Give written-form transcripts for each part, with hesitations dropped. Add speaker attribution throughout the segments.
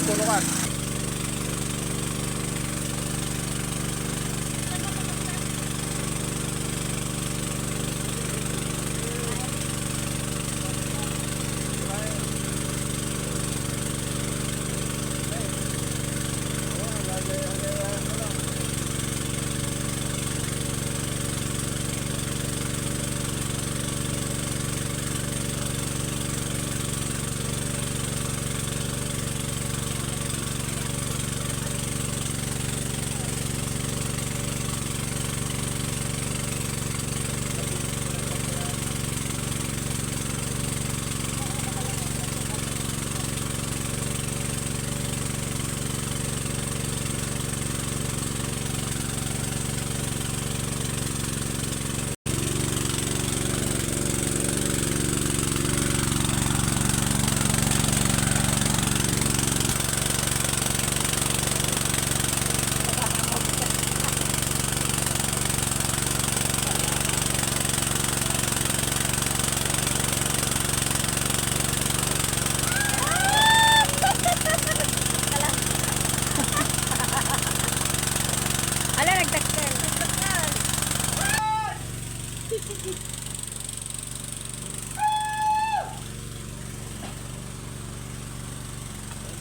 Speaker 1: magtulungan.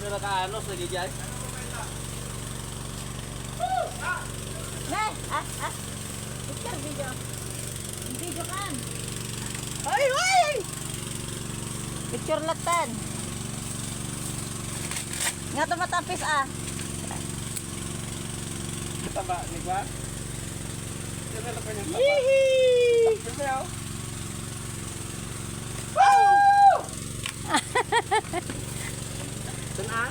Speaker 1: Pero ka-anos lagi dyan.
Speaker 2: Picture video. Video kan.
Speaker 3: Ay, ay!
Speaker 2: Picture latan. Nga to matapis ah.
Speaker 1: Taba, ni ba? Yan na lang yung taba.
Speaker 3: Yee!
Speaker 1: Tapos na yun. Sana?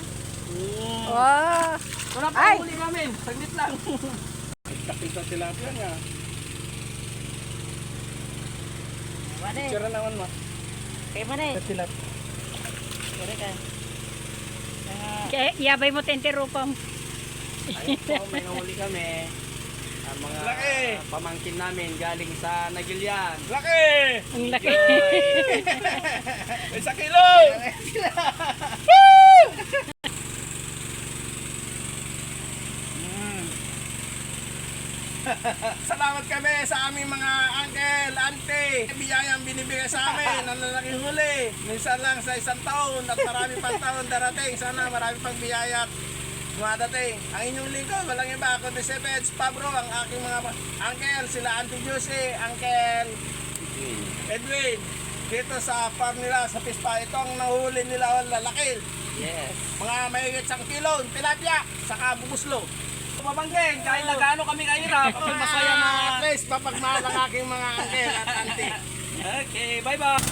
Speaker 2: Wow.
Speaker 1: Wala pa
Speaker 2: Ay!
Speaker 1: huli namin. Saglit lang. Kapita tilapia nga.
Speaker 2: Mana?
Speaker 1: Picture naman mo.
Speaker 2: Kay mana?
Speaker 1: Tilapia.
Speaker 2: Kaya ka.
Speaker 3: Kaya yabay mo tenterupam.
Speaker 1: Ayun po, may nahuli kami. Ang mga pamangkin namin galing sa Nagilian. Laki!
Speaker 3: Ang laki.
Speaker 1: Isa kilo! Salamat kami sa aming mga uncle, auntie. Biyayang binibigay sa amin ang lalaking huli. Minsan lang sa isang taon at marami pang taon darating. Sana marami pang biyaya dumadating. Ang inyong lingkod, walang iba kundi si Peds Pabro, ang aking mga uncle, sila Auntie Josie, Uncle Edwin. Dito sa farm nila sa Pispa, itong nahuli nila lalaki.
Speaker 2: Yes.
Speaker 1: Mga mahigit 1 kilo, tilapia, saka bubuslo. Pamangkin, kahit na gaano kami kahirap, ako masaya na at least papagmahal ang aking mga uncle at auntie. Okay, bye-bye!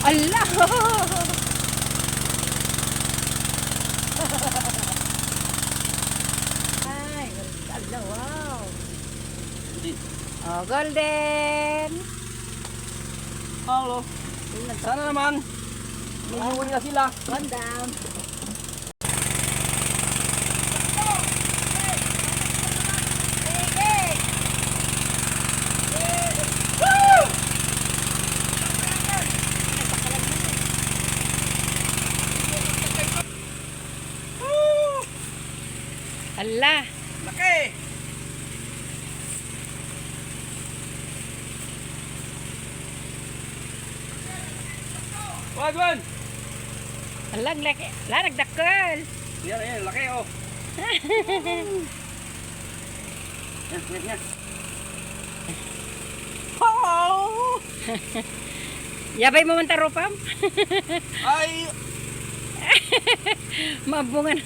Speaker 3: Allah!
Speaker 2: Ay, Allah, wow.
Speaker 3: Oh, golden!
Speaker 1: Hello! Sana naman, may huli na sila.
Speaker 2: One down.
Speaker 3: Allah!
Speaker 1: Laki! Wagwan!
Speaker 3: Allah, ang laki. Allah, nagdakkel.
Speaker 1: Yan, yan, laki oh. Yan, yan, yan.
Speaker 3: Oh! Yabay mo man tarupam?
Speaker 1: Ay!
Speaker 3: Mabungan.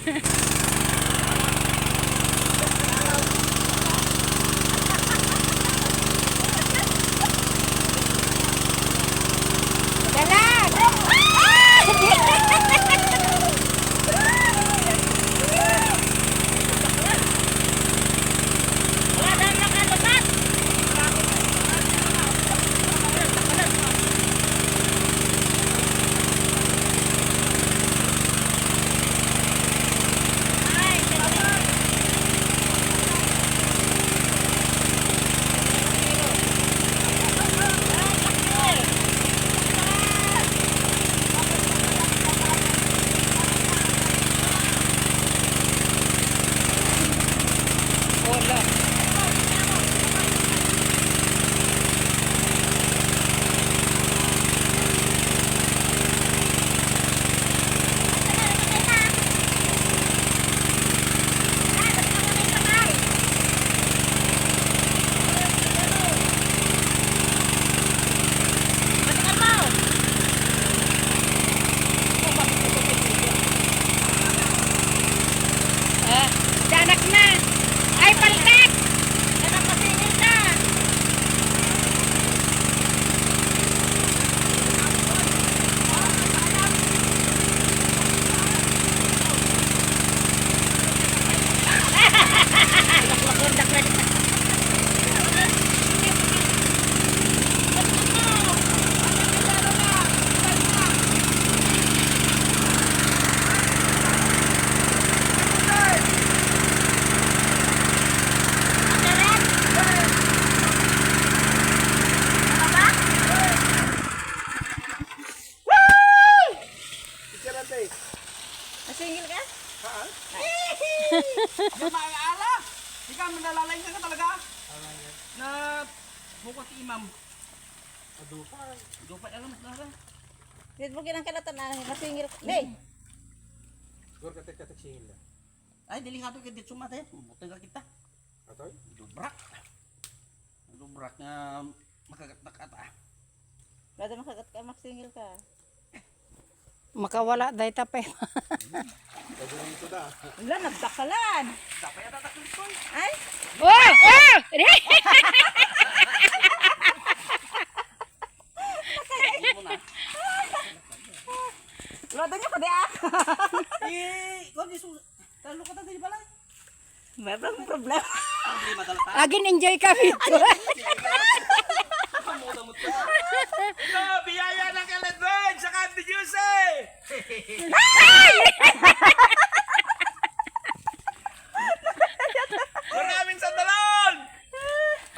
Speaker 4: Bukas imam. Dupay alam na.
Speaker 2: Dito mo kinangkalatan na masingil. Nay!
Speaker 1: Gor katek-katek singil na.
Speaker 4: Ay, delikado ka dito sumate. Buti ka kita.
Speaker 1: Atoy?
Speaker 4: Dubrak. Dubrak nga makagat na kata.
Speaker 2: Lado makagat ka, masingil ka.
Speaker 3: Makawala dahi tape.
Speaker 1: Kagurin ito da.
Speaker 2: Wala, nagdakalan.
Speaker 4: Dapat yata takot ko.
Speaker 2: Ay!
Speaker 3: Oh! Oh!
Speaker 4: Hindi mo na.
Speaker 2: Lado nyo ka di ah.
Speaker 4: Kung di sus... Talo ka tayo pala.
Speaker 2: Meron problema.
Speaker 4: Hindi madalata.
Speaker 3: Agin enjoy kami to.
Speaker 4: Kamudamot ka.
Speaker 1: Ito, biyaya ng Kaladwin sa Candy Juice! Maraming sandalon!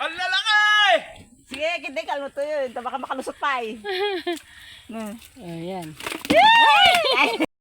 Speaker 1: Ang lalaki!
Speaker 2: Sige, hindi kalmo to yun. Baka makalusot pa eh.
Speaker 3: Ayan.